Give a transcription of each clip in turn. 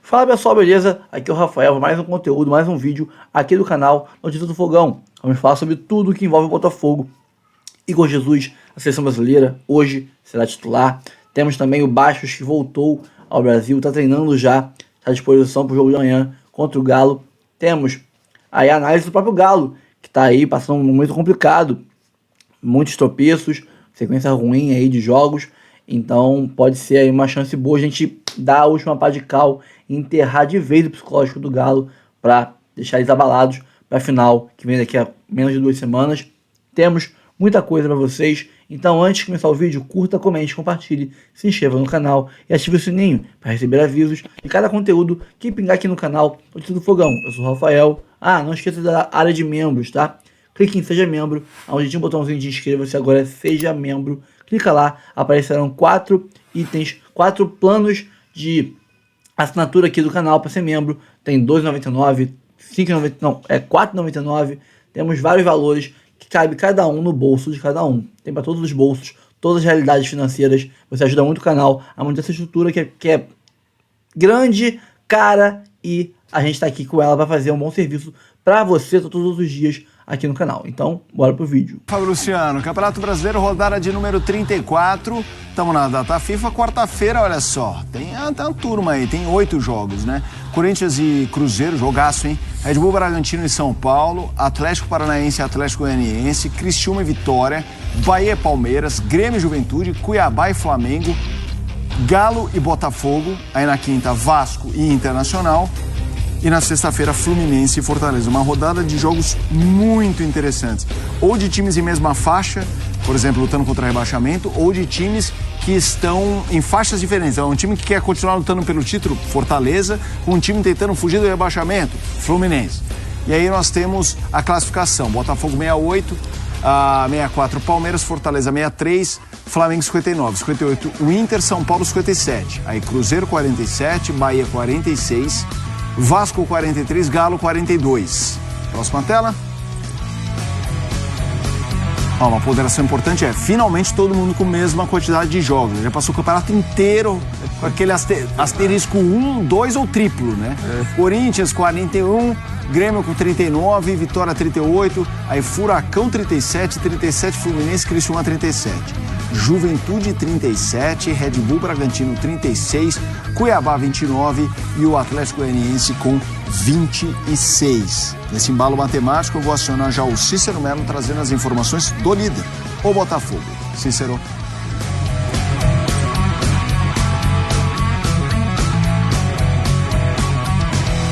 Fala pessoal, beleza? Aqui é o Rafael, mais um conteúdo, mais um vídeo aqui do canal Notícias do Fogão. Vamos falar sobre tudo que envolve o Botafogo. Igor Jesus, a seleção brasileira, hoje será titular. Temos também o Bastos, que voltou ao Brasil, está treinando já, está à disposição para o jogo de amanhã contra o Galo. Temos aí a análise do próprio Galo, que está aí passando um momento complicado, muitos tropeços, sequência ruim aí de jogos. Então pode ser aí uma chance boa a gente dar a última pá de cal e enterrar de vez o psicológico do Galo para deixar eles abalados para a final, que vem daqui a menos de 2 semanas. Temos muita coisa para vocês, então antes de começar o vídeo, curta, comente, compartilhe, se inscreva no canal e ative o sininho para receber avisos de cada conteúdo que pingar aqui no canal Notícias do Fogão. Eu sou o Rafael. Não esqueça da área de membros, tá? Clique em Seja Membro, onde tem um botãozinho de inscreva-se, agora é Seja Membro. Clica lá, aparecerão 4 itens, 4 planos de assinatura aqui do canal para ser membro. Tem R$ 2,99, R$ 4,99. Temos vários valores que cabe cada um no bolso de cada um. Tem para todos os bolsos, todas as realidades financeiras. Você ajuda muito o canal a manter essa estrutura que é grande, cara, e a gente está aqui com ela para fazer um bom serviço para você todos os dias aqui no canal. Então, bora pro vídeo. Fala, Luciano. Campeonato Brasileiro, rodada de número 34. Estamos na data FIFA. Quarta-feira, olha só, tem uma turma aí, tem 8 jogos, né? Corinthians e Cruzeiro, jogaço, hein? Red Bull, Bragantino e São Paulo, Atlético Paranaense e Atlético Goianiense, Criciúma e Vitória, Bahia e Palmeiras, Grêmio e Juventude, Cuiabá e Flamengo, Galo e Botafogo, aí na quinta, Vasco e Internacional. E na sexta-feira, Fluminense e Fortaleza. Uma rodada de jogos muito interessantes. Ou de times em mesma faixa, por exemplo, lutando contra rebaixamento, ou de times que estão em faixas diferentes. É um time que quer continuar lutando pelo título, Fortaleza, com um time tentando fugir do rebaixamento, Fluminense. E aí nós temos a classificação. Botafogo 68, 64 Palmeiras, Fortaleza 63, Flamengo 59, 58 o Inter, São Paulo 57. Aí Cruzeiro 47, Bahia 46, Vasco 43, Galo 42. Próxima tela. Uma ponderação importante é, finalmente todo mundo com a mesma quantidade de jogos. Já passou o campeonato inteiro com aquele asterisco 1, 2 ou triplo, né? Corinthians 41, Grêmio com 39, Vitória 38, aí Furacão 37, 37 Fluminense, Criciúma 37. Juventude 37, Red Bull Bragantino 36, Cuiabá 29 e o Atlético Goianiense com 26. Nesse embalo matemático eu vou acionar já o Cícero Melo trazendo as informações do líder, o Botafogo. Cícero.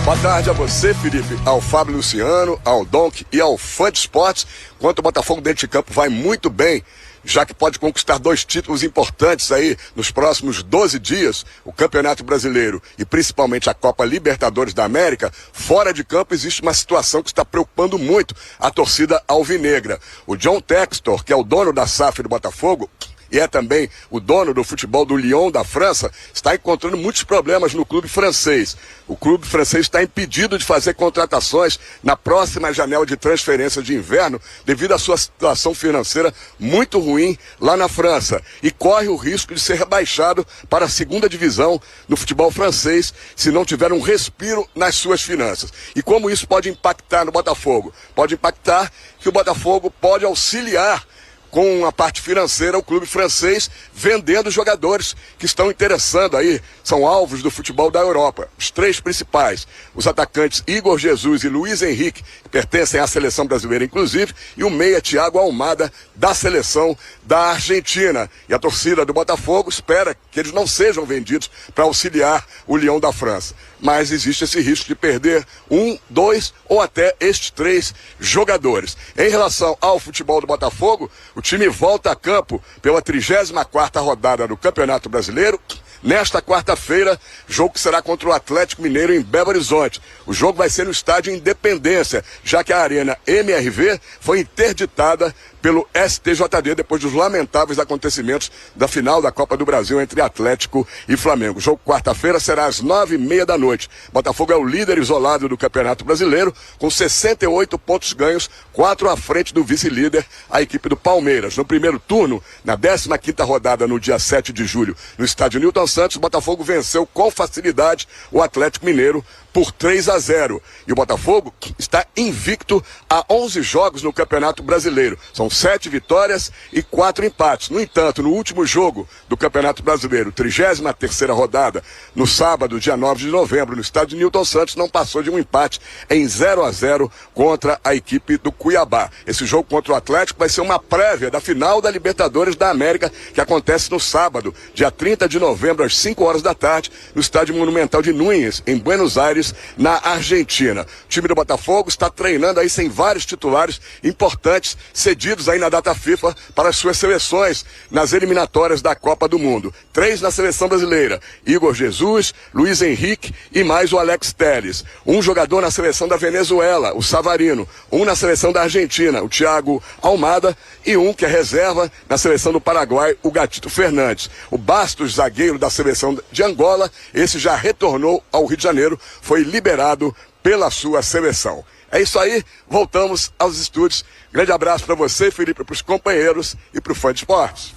Boa tarde a você, Felipe, ao Fábio Luciano, ao Donk e ao Fã de Esportes. Enquanto o Botafogo dentro de campo vai muito bem, já que pode conquistar 2 títulos importantes aí nos próximos 12 dias, o Campeonato Brasileiro e principalmente a Copa Libertadores da América, fora de campo existe uma situação que está preocupando muito a torcida alvinegra. O John Textor, que é o dono da SAF do Botafogo, e é também o dono do futebol do Lyon da França, está encontrando muitos problemas no clube francês. O clube francês está impedido de fazer contratações na próxima janela de transferência de inverno devido à sua situação financeira muito ruim lá na França e corre o risco de ser rebaixado para a 2ª divisão do futebol francês se não tiver um respiro nas suas finanças. E como isso pode impactar no Botafogo? Pode impactar que o Botafogo pode auxiliar com a parte financeira, o clube francês vendendo jogadores que estão interessando aí, são alvos do futebol da Europa. Os 3 principais, os atacantes Igor Jesus e Luiz Henrique, que pertencem à seleção brasileira inclusive, e o meia Thiago Almada, da seleção da Argentina. E a torcida do Botafogo espera que eles não sejam vendidos para auxiliar o Lyon da França. Mas existe esse risco de perder 1, 2 ou até estes 3 jogadores. Em relação ao futebol do Botafogo, o time volta a campo pela 34ª rodada do Campeonato Brasileiro. Nesta quarta-feira, jogo que será contra o Atlético Mineiro em Belo Horizonte. O jogo vai ser no estádio Independência, já que a Arena MRV foi interditada pelo STJD, depois dos lamentáveis acontecimentos da final da Copa do Brasil entre Atlético e Flamengo. O jogo quarta-feira será às 9h30 da noite. Botafogo é o líder isolado do Campeonato Brasileiro, com 68 pontos ganhos, 4 à frente do vice-líder, a equipe do Palmeiras. No primeiro turno, na 15ª rodada, no dia 7 de julho, no estádio Newton Santos, o Botafogo venceu com facilidade o Atlético Mineiro por 3-0. E o Botafogo está invicto a 11 jogos no Campeonato Brasileiro. São 7 vitórias e 4 empates. No entanto, no último jogo do Campeonato Brasileiro, 33ª rodada, no sábado, dia 9 de novembro, no estádio Newton Santos, não passou de um empate em 0-0 contra a equipe do Cuiabá. Esse jogo contra o Atlético vai ser uma prévia da final da Libertadores da América, que acontece no sábado, dia 30 de novembro, às 5 horas da tarde, no estádio Monumental de Núñez, em Buenos Aires, na Argentina. O time do Botafogo está treinando aí sem vários titulares importantes cedidos aí na data FIFA para as suas seleções nas eliminatórias da Copa do Mundo. 3 na seleção brasileira: Igor Jesus, Luiz Henrique e mais o Alex Telles. Um jogador na seleção da Venezuela, o Savarino. Um na seleção da Argentina, o Thiago Almada, e um que é reserva na seleção do Paraguai, o Gatito Fernandes. O Bastos, zagueiro da seleção de Angola, esse já retornou ao Rio de Janeiro, foi liberado pela sua seleção. É isso aí, voltamos aos estúdios. Grande abraço para você, Felipe, para os companheiros e para o Fã de Esportes.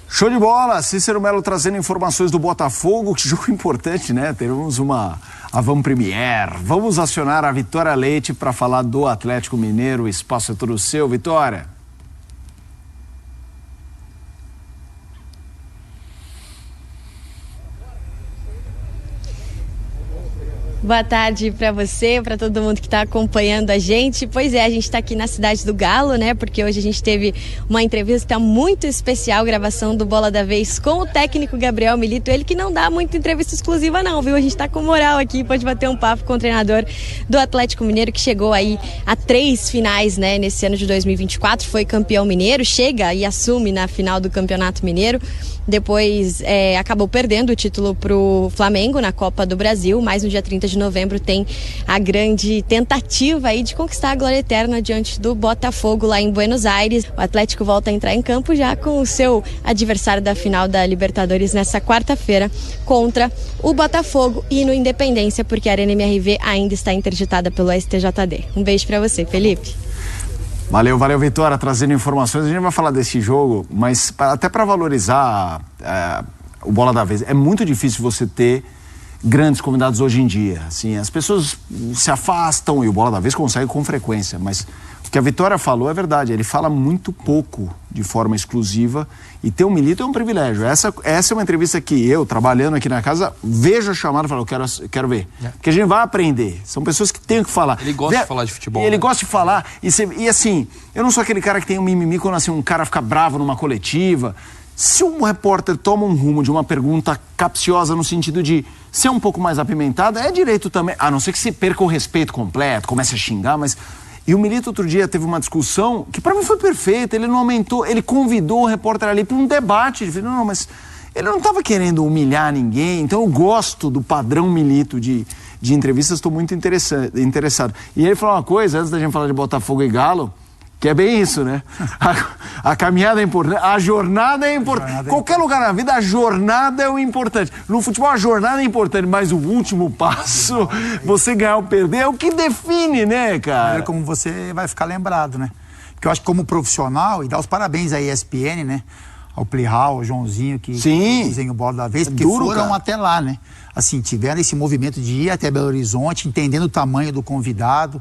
Show de bola, Cícero Melo trazendo informações do Botafogo, que jogo importante, né? Teremos uma avant-première. Vamos acionar a Vitória Leite para falar do Atlético Mineiro. O espaço é todo seu, Vitória. Boa tarde para você, para todo mundo que está acompanhando a gente. Pois é, a gente está aqui na Cidade do Galo, né? Porque hoje a gente teve uma entrevista muito especial, gravação do Bola da Vez com o técnico Gabriel Milito. Ele que não dá muita entrevista exclusiva não, viu? A gente está com moral aqui, pode bater um papo com o treinador do Atlético Mineiro, que chegou aí a 3 finais, né? Nesse ano de 2024, foi campeão mineiro, chega e assume na final do Campeonato Mineiro. Depois acabou perdendo o título pro Flamengo na Copa do Brasil, mas no dia 30 de novembro tem a grande tentativa aí de conquistar a glória eterna diante do Botafogo lá em Buenos Aires. O Atlético volta a entrar em campo já com o seu adversário da final da Libertadores nessa quarta-feira contra o Botafogo e no Independência, porque a Arena MRV ainda está interditada pelo STJD. Um beijo pra você, Felipe. Valeu, Vitória, trazendo informações. A gente vai falar desse jogo, mas até para valorizar o Bola da Vez, é muito difícil você ter grandes convidados hoje em dia. Assim, as pessoas se afastam e o Bola da Vez consegue com frequência, mas o que a Vitória falou é verdade. Ele fala muito pouco de forma exclusiva e ter um Milito é um privilégio. Essa é uma entrevista que eu, trabalhando aqui na casa, vejo a chamada e falo, quero ver. Porque a gente vai aprender. São pessoas que têm que falar. Ele gosta de falar de futebol. Ele gosta de falar. E assim, eu não sou aquele cara que tem um mimimi quando assim, um cara fica bravo numa coletiva. Se um repórter toma um rumo de uma pergunta capciosa no sentido de ser um pouco mais apimentada, é direito também. A não ser que se perca o respeito completo, comece a xingar, mas... E o Milito outro dia teve uma discussão que para mim foi perfeita. Ele não aumentou, ele convidou o repórter ali para um debate. Ele falou, não, mas ele não estava querendo humilhar ninguém. Então eu gosto do padrão Milito de entrevistas, estou muito interessado. E ele falou uma coisa, antes da gente falar de Botafogo e Galo, que é bem isso, né? A caminhada é importante, a jornada é importante. Qualquer lugar na vida, a jornada é o importante. No futebol, a jornada é importante, mas o último passo, você ganhar ou perder, é o que define, né, cara? É como você vai ficar lembrado, né? Porque eu acho que como profissional, e dar os parabéns à ESPN, né? Ao Plihal, ao Joãozinho, que dizem o Bola da Vez, porque duro, foram cara. até lá, né? Assim, tiveram esse movimento de ir até Belo Horizonte, entendendo o tamanho do convidado,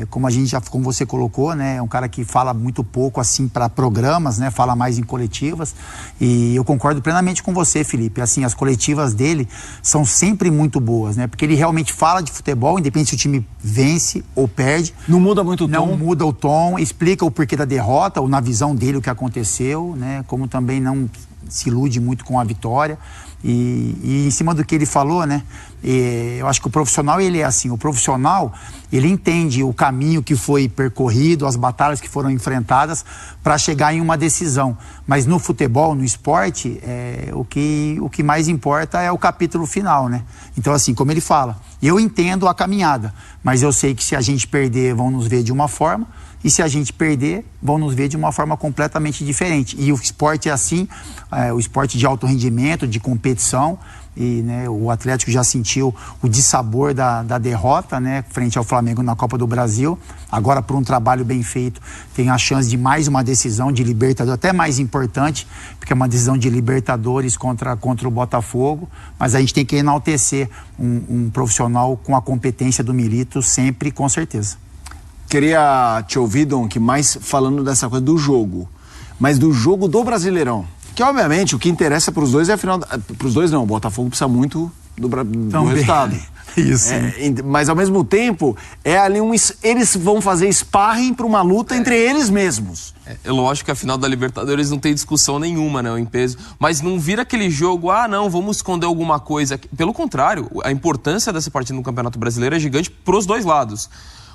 como você colocou, né? É um cara que fala muito pouco, assim, para programas, né? Fala mais em coletivas. E eu concordo plenamente com você, Felipe. Assim, as coletivas dele são sempre muito boas, né? Porque ele realmente fala de futebol, independente se o time vence ou perde. Não muda muito o tom. Não muda o tom, explica o porquê da derrota, ou na visão dele o que aconteceu, né? Como também não se ilude muito com a vitória. E em cima do que ele falou, né? Eu acho que o profissional, ele é assim, o profissional, ele entende o caminho que foi percorrido, as batalhas que foram enfrentadas para chegar em uma decisão. Mas no futebol, no esporte, o que mais importa é o capítulo final, né? Então, assim, como ele fala, eu entendo a caminhada, mas eu sei que se a gente perder, vão nos ver de uma forma, e se a gente perder, vão nos ver de uma forma completamente diferente. E o esporte é assim, o esporte de alto rendimento, de competição, e né, o Atlético já sentiu o dissabor da derrota, né, frente ao Flamengo na Copa do Brasil. Agora, por um trabalho bem feito, tem a chance de mais uma decisão de Libertadores, até mais importante, porque é uma decisão de Libertadores contra o Botafogo. Mas a gente tem que enaltecer um profissional com a competência do Milito sempre, com certeza. Queria te ouvir, Dom, que mais falando dessa coisa do jogo, mas do jogo do Brasileirão. Que, obviamente, o que interessa para os dois é a final... Para os dois, não. O Botafogo precisa muito do resultado. Isso. Mas, ao mesmo tempo, é ali eles vão fazer sparring para uma luta entre eles mesmos. É lógico que a final da Libertadores não tem discussão nenhuma, né, em peso. Mas não vira aquele jogo, não, vamos esconder alguma coisa. Pelo contrário, a importância dessa partida no Campeonato Brasileiro é gigante para os dois lados.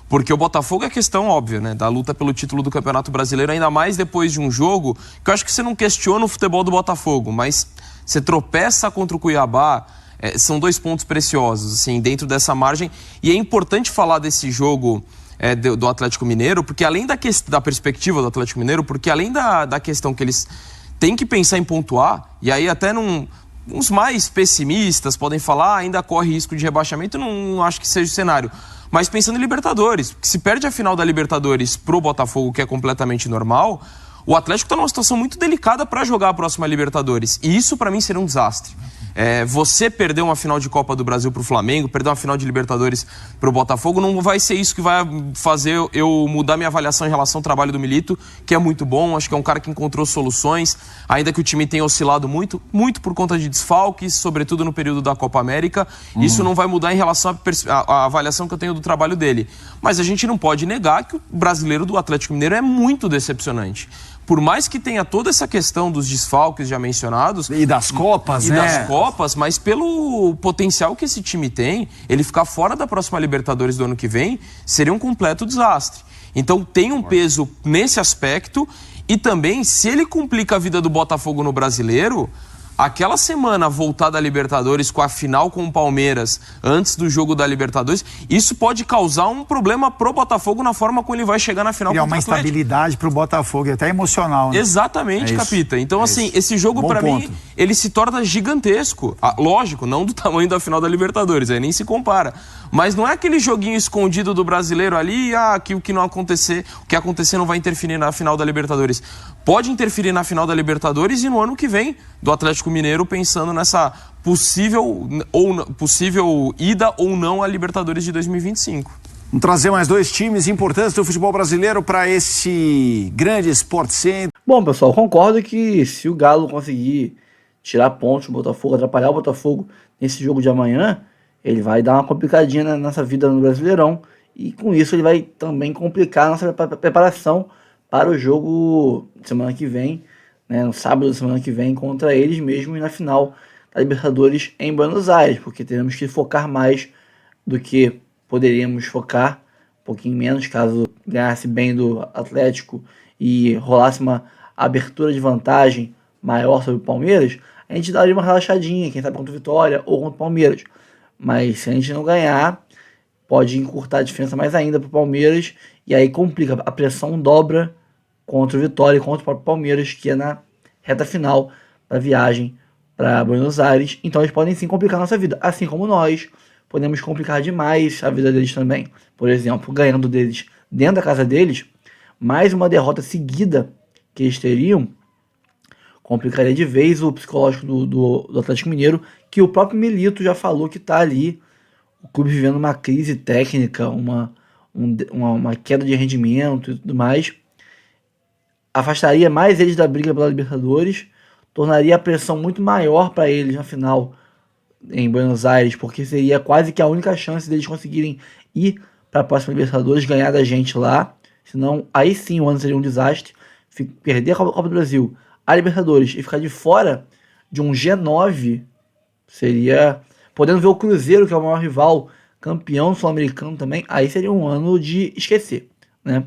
Porque o Botafogo é questão óbvia, né? Da luta pelo título do Campeonato Brasileiro, ainda mais depois de um jogo que eu acho que você não questiona o futebol do Botafogo, mas você tropeça contra o Cuiabá, são 2 pontos preciosos, assim, dentro dessa margem. E é importante falar desse jogo do Atlético Mineiro, porque além da perspectiva do Atlético Mineiro, porque além da questão que eles têm que pensar em pontuar, e aí até uns mais pessimistas podem falar, ainda corre risco de rebaixamento, não acho que seja o cenário. Mas pensando em Libertadores, porque se perde a final da Libertadores pro Botafogo, que é completamente normal, o Atlético está numa situação muito delicada para jogar a próxima Libertadores. E isso, para mim, seria um desastre. Você perder uma final de Copa do Brasil pro Flamengo, perder uma final de Libertadores pro Botafogo, não vai ser isso que vai fazer eu mudar minha avaliação em relação ao trabalho do Milito, que é muito bom, acho que é um cara que encontrou soluções, ainda que o time tenha oscilado muito por conta de desfalques, sobretudo no período da Copa América. Isso não vai mudar em relação à avaliação que eu tenho do trabalho dele. Mas a gente não pode negar que o brasileiro do Atlético Mineiro é muito decepcionante. Por mais que tenha toda essa questão dos desfalques já mencionados... E das Copas, né? Das Copas, mas pelo potencial que esse time tem, ele ficar fora da próxima Libertadores do ano que vem seria um completo desastre. Então tem um peso nesse aspecto e também, se ele complica a vida do Botafogo no Brasileiro... Aquela semana voltada à Libertadores com a final com o Palmeiras, antes do jogo da Libertadores, isso pode causar um problema pro Botafogo na forma como ele vai chegar na final contra o Atlético. É uma instabilidade pro Botafogo, até emocional, né? Exatamente, Capita. Então, assim, esse jogo pra mim, ele se torna gigantesco. Lógico, não do tamanho da final da Libertadores, aí nem se compara. Mas não é aquele joguinho escondido do brasileiro ali, que o que não acontecer, o que acontecer não vai interferir na final da Libertadores. Pode interferir na final da Libertadores e no ano que vem do Atlético Mineiro, pensando nessa possível ida ou não à Libertadores de 2025. Vamos trazer mais 2 times importantes do futebol brasileiro para esse grande Sport Center. Bom, pessoal, concordo que se o Galo conseguir tirar pontos do Botafogo, atrapalhar o Botafogo nesse jogo de amanhã, ele vai dar uma complicadinha nessa vida no Brasileirão e com isso ele vai também complicar a nossa preparação para o jogo semana que vem, né, no sábado da semana que vem, contra eles mesmo e na final da Libertadores em Buenos Aires, porque teremos que focar mais do que poderíamos focar, um pouquinho menos, caso ganhasse bem do Atlético e rolasse uma abertura de vantagem maior sobre o Palmeiras, a gente daria uma relaxadinha, quem sabe contra o Vitória ou contra o Palmeiras. Mas se a gente não ganhar, pode encurtar a diferença mais ainda para o Palmeiras e aí complica, a pressão dobra contra o Vitória e contra o próprio Palmeiras, que é na reta final da viagem para Buenos Aires. Então eles podem sim complicar a nossa vida, assim como nós podemos complicar demais a vida deles também. Por exemplo, ganhando deles dentro da casa deles, mais uma derrota seguida que eles teriam complicaria de vez o psicológico do Atlético Mineiro, que o próprio Milito já falou que está ali, o clube vivendo uma crise técnica, uma queda de rendimento e tudo mais. Afastaria mais eles da briga pela Libertadores, tornaria a pressão muito maior para eles na final em Buenos Aires, porque seria quase que a única chance deles conseguirem ir para a próxima Libertadores, ganhar da gente lá, senão aí sim o ano seria um desastre, perder a Copa do Brasil, a Libertadores e ficar de fora de um G9 Seria... Podendo ver o Cruzeiro, que é o maior rival, campeão sul-americano também, aí seria um ano de esquecer, né?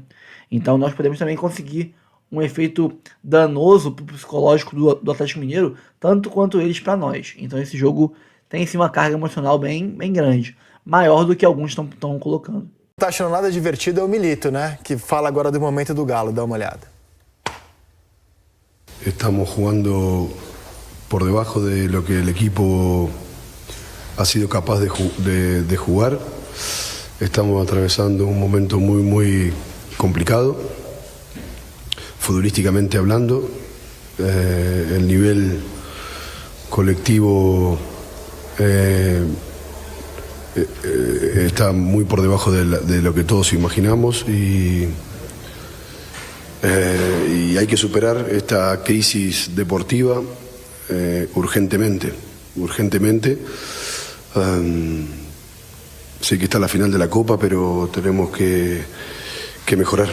Então nós podemos também conseguir um efeito danoso pro psicológico do Atlético Mineiro, tanto quanto eles para nós. Então esse jogo tem sim uma carga emocional bem grande, maior do que alguns estão colocando. Não tá achando nada divertido é o Milito, né? Que fala agora do momento do Galo, dá uma olhada. Estamos jugando por debajo de lo que el equipo ha sido capaz de jugar. Estamos atravesando un momento muy complicado, futbolísticamente hablando. El nivel colectivo está muy por debajo de lo que todos imaginamos y hay que superar esta crisis deportiva urgentemente. Sé que está la final de la Copa, pero tenemos que mejorar.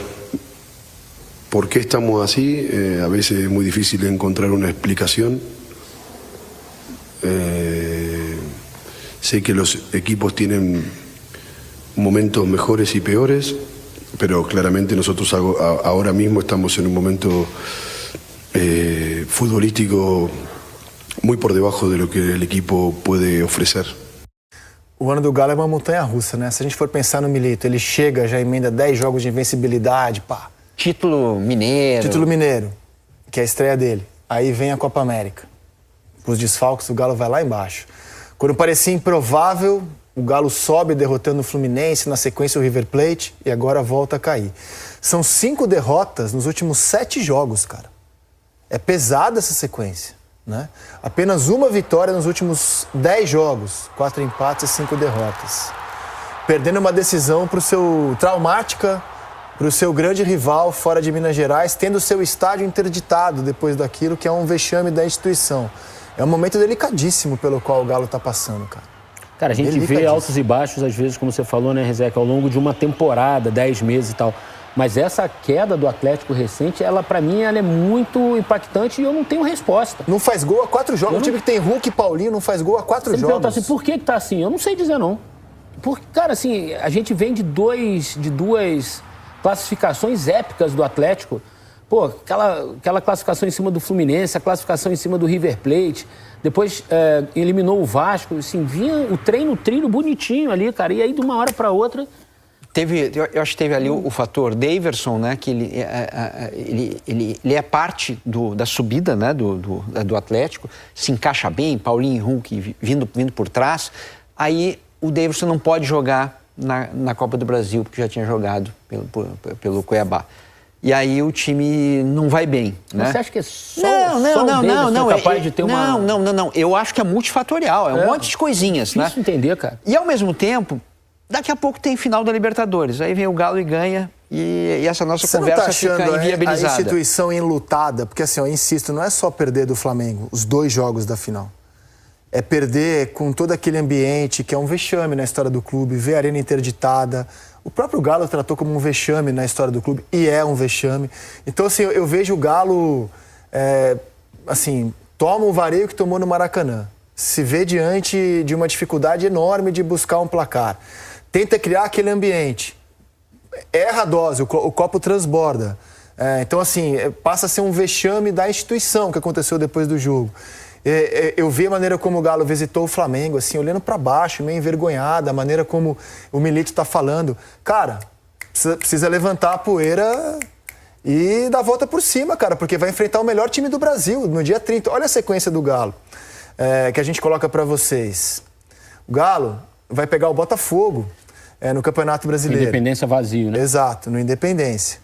¿Por qué estamos así? A veces es muy difícil encontrar una explicación. Sé que los equipos tienen momentos mejores y peores, pero claramente nosotros ahora mismo estamos en un momento futbolístico muy por debajo de lo que el equipo puede ofrecer. O ano do Galo é uma montanha-russa, né? Se a gente for pensar no Milito, ele chega, já emenda 10 jogos de invencibilidade, pá. Título mineiro, que é a estreia dele. Aí vem a Copa América. Os desfalques, o Galo vai lá embaixo. Quando parecia improvável, o Galo sobe derrotando o Fluminense, na sequência o River Plate, e agora volta a cair. São 5 derrotas nos últimos 7 jogos, cara. É pesada essa sequência, né? Apenas uma vitória nos últimos 10 jogos, 4 empates e 5 derrotas. Perdendo uma decisão traumática para o seu grande rival fora de Minas Gerais, tendo seu estádio interditado depois daquilo, que é um vexame da instituição. É um momento delicadíssimo pelo qual o Galo está passando, cara. Cara, a gente vê altos e baixos, às vezes, como você falou, né, Rezec, ao longo de uma temporada, 10 meses e tal. Mas essa queda do Atlético recente, ela, pra mim, ela é muito impactante e eu não tenho resposta. Não faz gol há 4 jogos. Um time que tem Hulk e Paulinho não faz gol há 4 jogos. Você me pergunta assim, por que tá assim? Eu não sei dizer, não. Porque, cara, assim, a gente vem de duas classificações épicas do Atlético. Pô, aquela classificação em cima do Fluminense, a classificação em cima do River Plate. Depois eliminou o Vasco. Assim, vinha o trilho bonitinho ali, cara. E aí, de uma hora pra outra... Eu acho que teve ali o fator Daverson, né? Que ele é parte da subida, né, do Atlético, se encaixa bem, Paulinho e Hulk vindo por trás. Aí o Daverson não pode jogar na Copa do Brasil, porque já tinha jogado pelo Cuiabá. E aí o time não vai bem, né? Você acha que é só o Daverson capaz de ter uma... Não. Eu acho que é multifatorial, é um monte de coisinhas, né? Difícil entender, cara. E ao mesmo tempo... Daqui a pouco tem final da Libertadores. Aí vem o Galo e ganha. E essa nossa conversa fica inviabilizada. A instituição enlutada, porque assim, eu insisto, não é só perder do Flamengo, os 2 jogos da final. É perder com todo aquele ambiente que é um vexame na história do clube, ver a arena interditada. O próprio Galo tratou como um vexame na história do clube e é um vexame. Então, assim, eu vejo o Galo, toma o vareio que tomou no Maracanã. Se vê diante de uma dificuldade enorme de buscar um placar. Tenta criar aquele ambiente. Erra a dose, o copo transborda. Então, assim, passa a ser um vexame da instituição que aconteceu depois do jogo. Eu vi a maneira como o Galo visitou o Flamengo, assim, olhando para baixo, meio envergonhado, a maneira como o Milito está falando. Cara, precisa levantar a poeira e dar a volta por cima, cara, porque vai enfrentar o melhor time do Brasil no dia 30. Olha a sequência do Galo, que a gente coloca para vocês. O Galo vai pegar o Botafogo no Campeonato Brasileiro. Independência vazio, né? Exato, no Independência.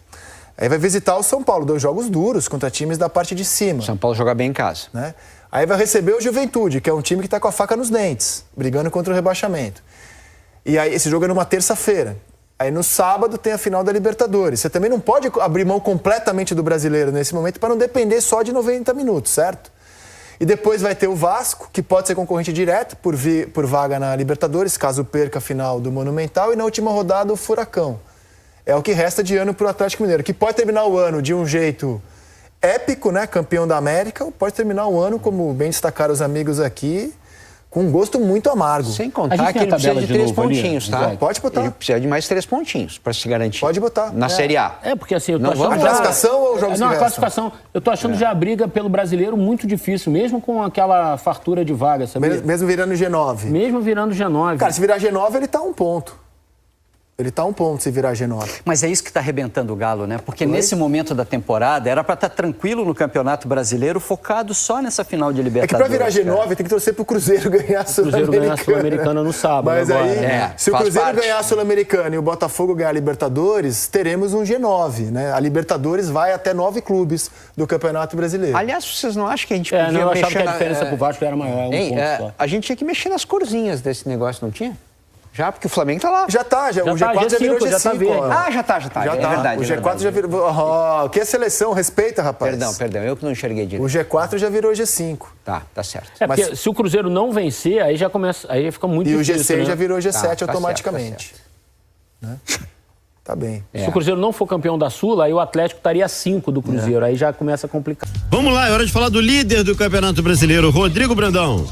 Aí vai visitar o São Paulo, 2 jogos duros contra times da parte de cima. São Paulo joga bem em casa. Né? Aí vai receber o Juventude, que é um time que está com a faca nos dentes, brigando contra o rebaixamento. E aí esse jogo é numa terça-feira. Aí no sábado tem a final da Libertadores. Você também não pode abrir mão completamente do Brasileiro nesse momento para não depender só de 90 minutos, certo? E depois vai ter o Vasco, que pode ser concorrente direto por vaga na Libertadores, caso perca a final do Monumental. E na última rodada, o Furacão. É o que resta de ano para o Atlético Mineiro, que pode terminar o ano de um jeito épico, né? Campeão da América, ou pode terminar o ano, como bem destacaram os amigos aqui, com um gosto muito amargo. Sem contar que ele precisa de 3 pontinhos, tá? Pode botar. Ele precisa de mais 3 pontinhos para se garantir. Pode botar. Na Série A. Porque assim, eu tô Não achando... vamos A classificação ou os jogos Não, que a classificação. Eu tô achando já a briga pelo brasileiro muito difícil, mesmo com aquela fartura de vaga, sabia? Mesmo virando G9. Mesmo virando G9. Cara, se virar G9, ele tá a 1 ponto. Ele tá a 1 ponto se virar G9. Mas é isso que está arrebentando o Galo, né? Porque nesse momento da temporada era para estar tranquilo no Campeonato Brasileiro, focado só nessa final de Libertadores. É que para virar G9 tem que torcer pro Cruzeiro ganhar a Sul-Americana. Cruzeiro ganhar a Sul-Americana no sábado. Mas agora, aí, se o Cruzeiro ganhar a Sul-Americana e o Botafogo ganhar a Libertadores, teremos um G9, né? A Libertadores vai até 9 clubes do Campeonato Brasileiro. Aliás, vocês não acham que a gente podia não, eu achava mexer que a diferença pro Vasco era maior, um ponto só. A gente tinha que mexer nas corzinhas desse negócio, não tinha? Já, porque o Flamengo tá lá. Já tá, o G4 já virou G5. Já tá verde. Já tá. É verdade. O G4 já virou... que é seleção, respeita, rapaz. Perdão, eu que não enxerguei direito. O G4 já virou G5. Tá certo. Porque se o Cruzeiro não vencer, aí já começa, aí fica muito difícil. E o G6 né? já virou G7 Tá automaticamente. certo. Né? Tá bem. Se o Cruzeiro não for campeão da Sula, aí o Atlético estaria a 5 do Cruzeiro, aí já começa a complicar. Vamos lá, é hora de falar do líder do Campeonato Brasileiro, Rodrigo Brandão.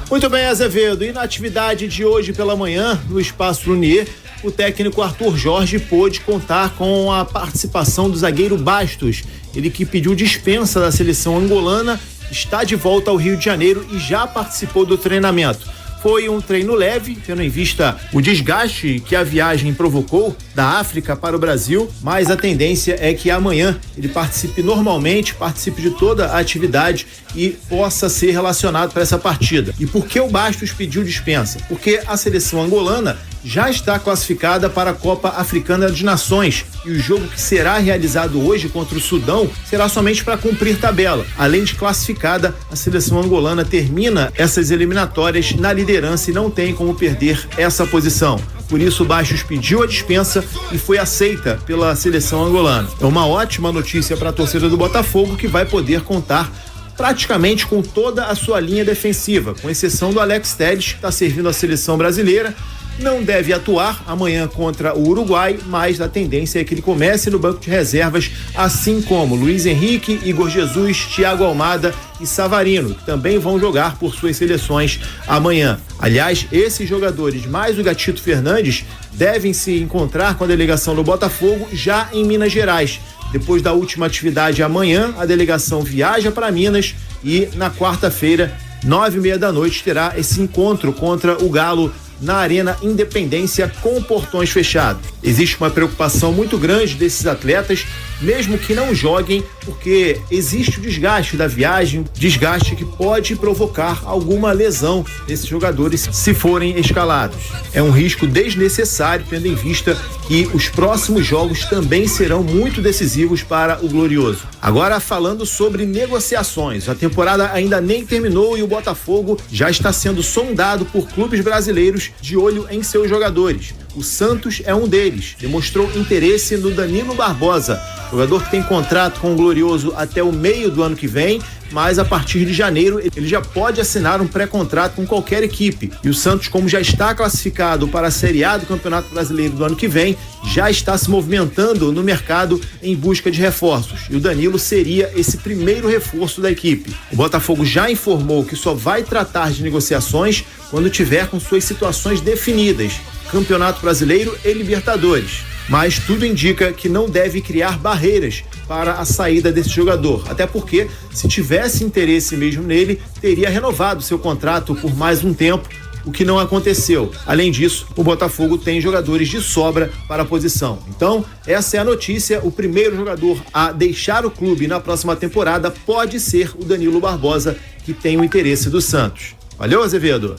Muito bem, Azevedo. E na atividade de hoje pela manhã, no Espaço Lunier, o técnico Arthur Jorge pôde contar com a participação do zagueiro Bastos. Ele que pediu dispensa da seleção angolana, está de volta ao Rio de Janeiro e já participou do treinamento. Foi um treino leve, tendo em vista o desgaste que a viagem provocou da África para o Brasil, mas a tendência é que amanhã ele participe normalmente, participe de toda a atividade e possa ser relacionado para essa partida. E por que o Bastos pediu dispensa? Porque a seleção angolana já está classificada para a Copa Africana de Nações e o jogo que será realizado hoje contra o Sudão será somente para cumprir tabela. Além de classificada, a seleção angolana termina essas eliminatórias na liderança e não tem como perder essa posição. Por isso, o Bastos pediu a dispensa e foi aceita pela seleção angolana. É uma ótima notícia para a torcida do Botafogo, que vai poder contar praticamente com toda a sua linha defensiva, com exceção do Alex Telles, que está servindo a seleção brasileira. Não deve atuar amanhã contra o Uruguai, mas a tendência é que ele comece no banco de reservas, assim como Luiz Henrique, Igor Jesus, Thiago Almada e Savarino, que também vão jogar por suas seleções amanhã. Aliás, esses jogadores, mais o Gatito Fernandes, devem se encontrar com a delegação do Botafogo já em Minas Gerais. Depois da última atividade amanhã, a delegação viaja para Minas e na quarta-feira, 9h30 da noite, terá esse encontro contra o Galo na Arena Independência com portões fechados. Existe uma preocupação muito grande desses atletas, mesmo que não joguem, porque existe o desgaste da viagem, desgaste que pode provocar alguma lesão desses jogadores se forem escalados. É um risco desnecessário, tendo em vista que os próximos jogos também serão muito decisivos para o Glorioso. Agora, falando sobre negociações, a temporada ainda nem terminou e o Botafogo já está sendo sondado por clubes brasileiros de olho em seus jogadores. O Santos é um deles, demonstrou interesse no Danilo Barbosa, jogador que tem contrato com o Glorioso até o meio do ano que vem, mas a partir de janeiro ele já pode assinar um pré-contrato com qualquer equipe. E o Santos, como já está classificado para a Série A do Campeonato Brasileiro do ano que vem, já está se movimentando no mercado em busca de reforços. E o Danilo seria esse primeiro reforço da equipe. O Botafogo já informou que só vai tratar de negociações quando tiver com suas situações definidas, Campeonato Brasileiro e Libertadores. Mas tudo indica que não deve criar barreiras para a saída desse jogador, até porque, se tivesse interesse mesmo nele, teria renovado seu contrato por mais um tempo, o que não aconteceu. Além disso, o Botafogo tem jogadores de sobra para a posição. Então, essa é a notícia. O primeiro jogador a deixar o clube na próxima temporada pode ser o Danilo Barbosa, que tem o interesse do Santos. Valeu, Azevedo?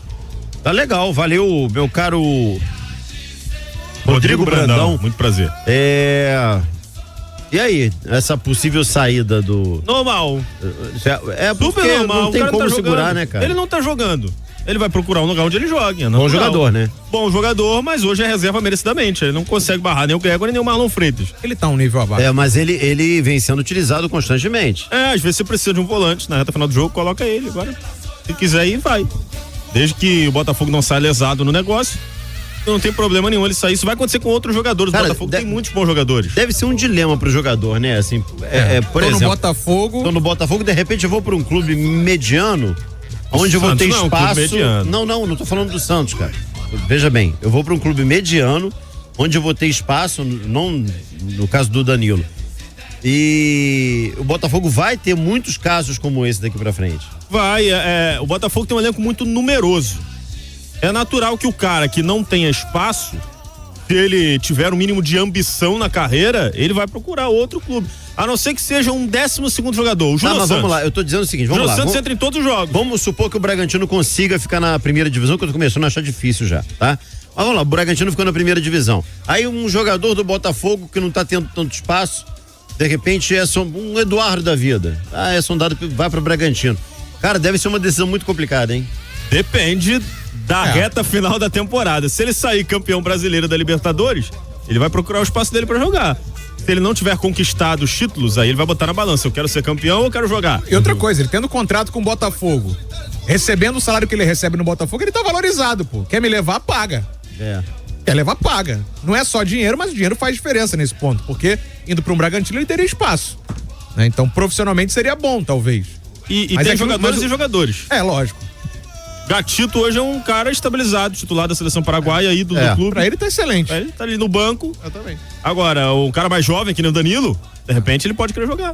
Tá legal, valeu, meu caro Rodrigo Brandão. Muito prazer. E aí, essa possível saída do... Normal. É porque normal. Não tem como tá segurar, jogando, né, cara? Ele não tá jogando. Ele vai procurar um lugar onde ele joga. Bom jogador, né? Bom jogador, mas hoje é reserva merecidamente. Ele não consegue barrar nem o Gregor nem o Marlon Freitas. Ele tá um nível abaixo. Mas ele vem sendo utilizado constantemente. Às vezes você precisa de um volante. Na reta final do jogo, coloca ele. Agora, se quiser ir, vai. Desde que o Botafogo não saia lesado no negócio, não tem problema nenhum ele sair. Isso vai acontecer com outros jogadores. O Botafogo tem muitos bons jogadores. Deve ser um dilema pro jogador, né? Assim, por exemplo, no Botafogo. Tô no Botafogo, de repente eu vou pra um clube mediano onde eu vou ter Santos não, espaço. clube mediano. Não tô falando do Santos, cara. Veja bem, eu vou para um clube mediano, onde eu vou ter espaço, não no caso do Danilo. E o Botafogo vai ter muitos casos como esse daqui pra frente. O Botafogo tem um elenco muito numeroso. É natural que o cara que não tenha espaço, se ele tiver um mínimo de ambição na carreira, ele vai procurar outro clube. A não ser que seja um 12º jogador. O Júnior Santos. Vamos lá, eu tô dizendo o seguinte, vamos lá. O Júnior Santos entra em todos os jogos. Vamos supor que o Bragantino consiga ficar na primeira divisão, que eu tô começando a achar difícil já, tá? Mas vamos lá, o Bragantino ficou na primeira divisão. Aí um jogador do Botafogo que não tá tendo tanto espaço, de repente é um Eduardo da vida. É sondado, vai pro Bragantino. Cara, deve ser uma decisão muito complicada, hein? Depende da reta final da temporada. Se ele sair campeão brasileiro da Libertadores, ele vai procurar o espaço dele pra jogar. Se ele não tiver conquistado os títulos, aí ele vai botar na balança. Eu quero ser campeão ou eu quero jogar? E outra coisa, ele tendo contrato com o Botafogo, recebendo o salário que ele recebe no Botafogo, ele tá valorizado, pô. Quer me levar, paga. Quer levar, paga. Não é só dinheiro, mas o dinheiro faz diferença nesse ponto, porque indo pra um Bragantino ele teria espaço, né? Então profissionalmente seria bom, talvez. E tem jogadores e jogadores. É, lógico. Gatito hoje é um cara estabilizado, titular da seleção paraguaia, ídolo do clube. Pra ele tá excelente. Ele tá ali no banco. Eu também. Agora, o cara mais jovem, que nem o Danilo, de repente ele pode querer jogar.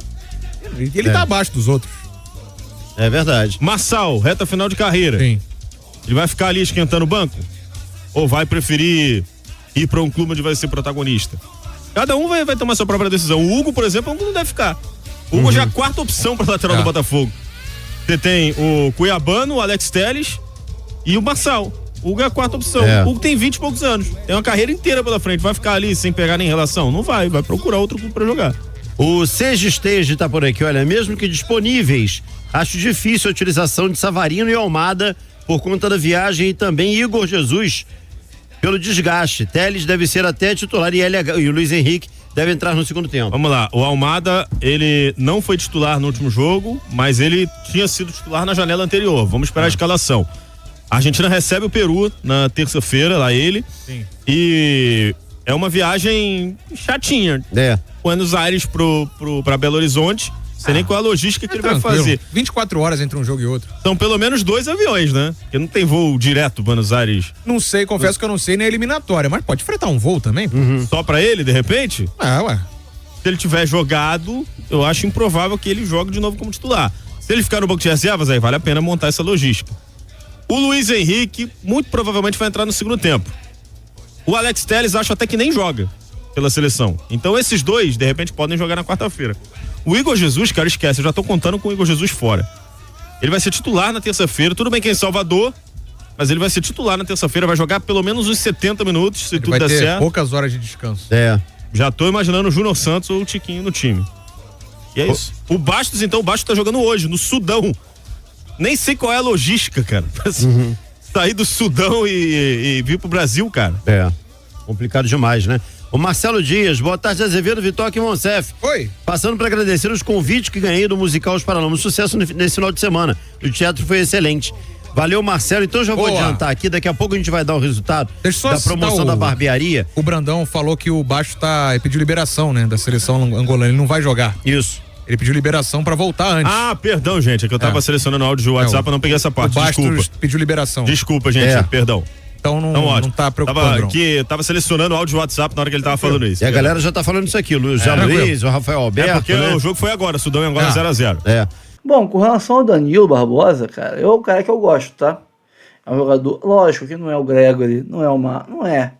Ele tá abaixo dos outros. É verdade. Marçal, reta final de carreira. Sim. Ele vai ficar ali esquentando o banco? Ou vai preferir ir pra um clube onde vai ser protagonista? Cada um vai tomar sua própria decisão. O Hugo, por exemplo, é um que não deve ficar. O Hugo já é a quarta opção pra lateral do Botafogo. Você tem o Cuiabano, o Alex Telles e o Marçal. O Hugo é a quarta opção. O Hugo tem 20 e poucos anos. Tem uma carreira inteira pela frente. Vai ficar ali sem pegar nem relação? Não vai. Vai procurar outro clube pra jogar. O Seja Stage tá por aqui. Olha, mesmo que disponíveis, acho difícil a utilização de Savarino e Almada por conta da viagem, e também Igor Jesus pelo desgaste. Telles deve ser até titular e o Luiz Henrique deve entrar no segundo tempo. Vamos lá, o Almada, ele não foi titular no último jogo, mas ele tinha sido titular na janela anterior. Vamos esperar a escalação. A Argentina recebe o Peru na terça-feira, lá ele. Sim. E é uma viagem chatinha. Buenos Aires pra Belo Horizonte. Sei nem qual a logística que ele vai fazer. 24 horas entre um jogo e outro. São pelo menos 2 aviões, né? Porque não tem voo direto Buenos Aires. Não sei, confesso que eu não sei nem a eliminatória, mas pode fretar um voo também. Só pra ele, de repente? Ué. Se ele tiver jogado, eu acho improvável que ele jogue de novo como titular. Se ele ficar no banco de reservas, aí vale a pena montar essa logística. O Luiz Henrique, muito provavelmente vai entrar no segundo tempo. O Alex Telles, acho até que nem joga pela seleção. Então esses dois, de repente, podem jogar na quarta-feira. O Igor Jesus, cara, esquece, eu já tô contando com o Igor Jesus fora. Ele vai ser titular na terça-feira, tudo bem que é em Salvador, mas ele vai ser titular na terça-feira, vai jogar pelo menos uns 70 minutos, se tudo der certo. Vai ter poucas horas de descanso. Já tô imaginando o Júnior Santos ou o Tiquinho no time. E é isso. O Bastos, então, o Bastos tá jogando hoje, no Sudão. Nem sei qual é a logística, cara. Sair do Sudão e vir pro Brasil, cara. Complicado demais, né? O Marcelo Dias, boa tarde, Azevedo, Vitória e Monsef. Oi. Passando para agradecer os convites que ganhei do musical Os Paralamas. Sucesso nesse final de semana. O teatro foi excelente. Valeu, Marcelo. Então já vou adiantar aqui, daqui a pouco a gente vai dar o resultado da promoção da barbearia. O Brandão falou que o Baixo pediu liberação, né, da seleção angolana. Ele não vai jogar. Isso. Ele pediu liberação pra voltar antes. Ah, perdão, gente. É que eu tava selecionando o áudio do WhatsApp, eu não peguei essa parte. O Bastos desculpa. pediu liberação. Desculpa, gente. Perdão. Então não tá preocupado. Tava selecionando o áudio do WhatsApp na hora que ele tava falando isso. E a galera já tá falando isso aqui. O Luiz, o Rafael Alberto. Porque o jogo foi agora. Sudão e Angola 0x0. Bom, com relação ao Danilo Barbosa, cara, é o cara que eu gosto, tá? É um jogador, lógico que não é o Gregory, não é.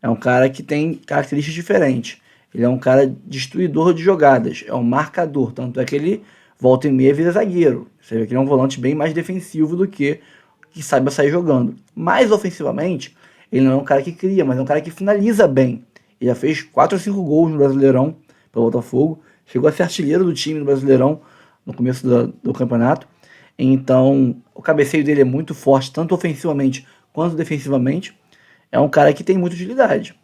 É um cara que tem características diferentes. Ele é um cara destruidor de jogadas, é um marcador, tanto é que ele volta e meia vira zagueiro. Você vê que ele é um volante bem mais defensivo do que saiba sair jogando. Mais ofensivamente, ele não é um cara que cria, mas é um cara que finaliza bem. Ele já fez 4 ou 5 gols no Brasileirão pelo Botafogo, chegou a ser artilheiro do time no Brasileirão no começo do campeonato. Então, o cabeceio dele é muito forte, tanto ofensivamente quanto defensivamente. É um cara que tem muita utilidade.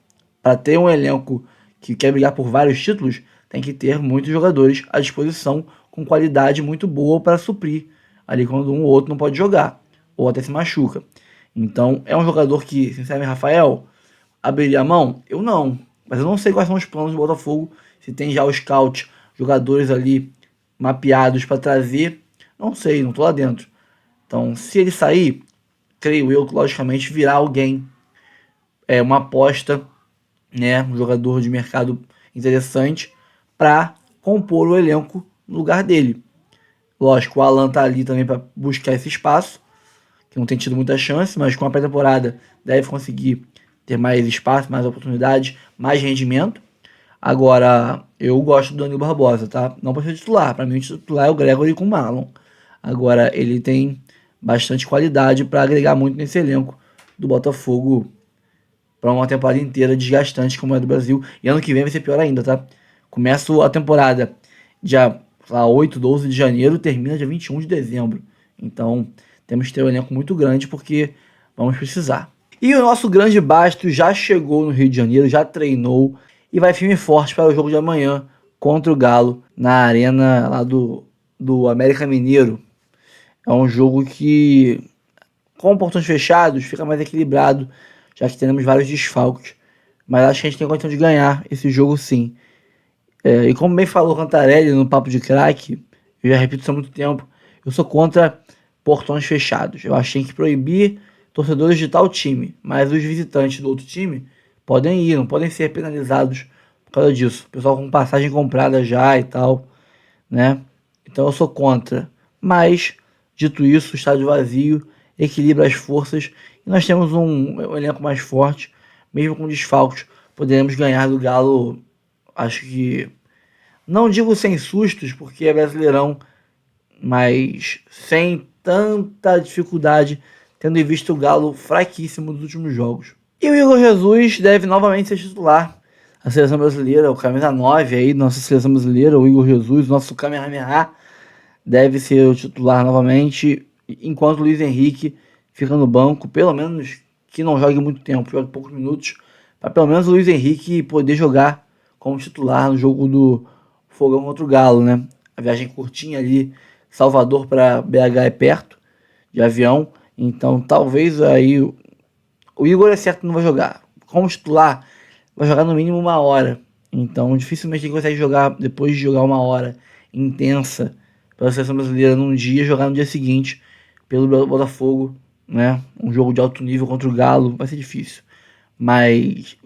Para ter um elenco que quer brigar por vários títulos, tem que ter muitos jogadores à disposição com qualidade muito boa para suprir ali quando um ou outro não pode jogar, ou até se machuca. Então, é um jogador que, sinceramente, Rafael, abriria a mão? Eu não. Mas eu não sei quais são os planos do Botafogo, se tem já o scout, jogadores ali mapeados para trazer. Não sei, não tô lá dentro. Então, se ele sair, creio eu que logicamente virá alguém, uma aposta, né, um jogador de mercado interessante para compor o elenco no lugar dele. Lógico, o Alan tá ali também para buscar esse espaço, que não tem tido muita chance, mas com a pré-temporada deve conseguir ter mais espaço, mais oportunidades, mais rendimento. Agora, eu gosto do Danilo Barbosa, tá? Não para ser titular. Para mim, o titular é o Gregory com o Marlon. Agora, ele tem bastante qualidade para agregar muito nesse elenco do Botafogo para uma temporada inteira desgastante como é do Brasil. E ano que vem vai ser pior ainda, tá? Começa a temporada dia 8, 12 de janeiro, termina dia 21 de dezembro. Então, temos que ter um elenco muito grande porque vamos precisar. E o nosso grande Bastos já chegou no Rio de Janeiro, já treinou e vai firme e forte para o jogo de amanhã contra o Galo na arena lá do América Mineiro. É um jogo que, com portões fechados, fica mais equilibrado, já que teremos vários desfalques. Mas acho que a gente tem condição de ganhar esse jogo sim. E como bem falou Cantarelli no Papo de Craque, eu já repito isso há muito tempo, eu sou contra portões fechados. Eu acho que tem que proibir torcedores de tal time, mas os visitantes do outro time podem ir, não podem ser penalizados por causa disso. O pessoal com passagem comprada já e tal, né? Então eu sou contra. Mas, dito isso, o estádio vazio equilibra as forças e nós temos um elenco mais forte, mesmo com desfalques, poderemos ganhar do Galo, acho que, não digo sem sustos, porque é Brasileirão, mas sem tanta dificuldade, tendo visto o Galo fraquíssimo nos últimos jogos. E o Igor Jesus deve novamente ser titular. A seleção brasileira, o camisa 9 aí, nossa seleção brasileira, o Igor Jesus, nosso Kamehameha, deve ser o titular novamente, enquanto o Luiz Henrique fica no banco, pelo menos que não jogue muito tempo, jogue poucos minutos, para pelo menos o Luiz Henrique poder jogar como titular no jogo do Fogão contra o Galo, né? A viagem curtinha ali, Salvador para BH é perto, de avião, então talvez aí o Igor é certo que não vai jogar. Como titular, vai jogar no mínimo 1 hora, então dificilmente ele consegue jogar, depois de jogar 1 hora intensa pela seleção brasileira num dia, jogar no dia seguinte pelo Botafogo, né? Um jogo de alto nível contra o Galo, vai ser difícil. Mas,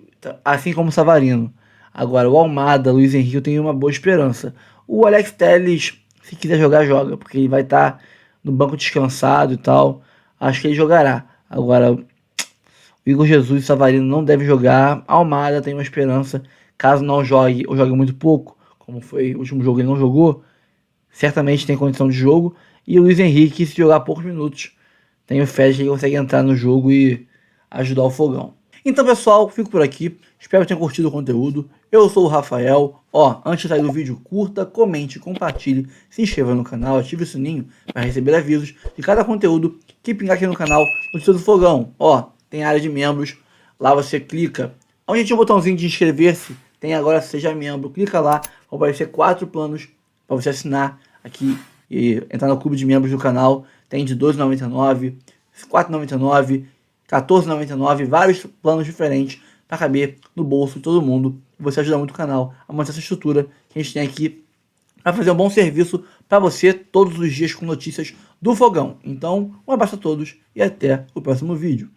assim como o Savarino. Agora, o Almada, Luiz Henrique, eu tenho uma boa esperança. O Alex Telles, se quiser jogar, joga, porque ele vai estar no banco descansado e tal. Acho que ele jogará. Agora, o Igor Jesus e o Savarino não devem jogar. Almada tem uma esperança. Caso não jogue, ou jogue muito pouco, como foi o último jogo, ele não jogou, certamente tem condição de jogo. E o Luiz Henrique, se jogar poucos minutos, tenho fé de que ele consegue entrar no jogo e ajudar o Fogão. Então, pessoal, fico por aqui. Espero que tenham curtido o conteúdo. Eu sou o Rafael. Antes de sair do vídeo, curta, comente, compartilhe, se inscreva no canal, ative o sininho para receber avisos de cada conteúdo que pingar aqui no canal Notícias do Fogão. Tem área de membros. Lá você clica. Onde tinha um botãozinho de inscrever-se, tem agora Seja Membro. Clica lá, vão aparecer 4 planos para você assinar aqui e entrar no clube de membros do canal. Tem de R$ 12,99, R$ 4,99, R$ 14,99, vários planos diferentes para caber no bolso de todo mundo. Você ajuda muito o canal a manter essa estrutura que a gente tem aqui para fazer um bom serviço para você todos os dias com notícias do Fogão. Então, um abraço a todos e até o próximo vídeo.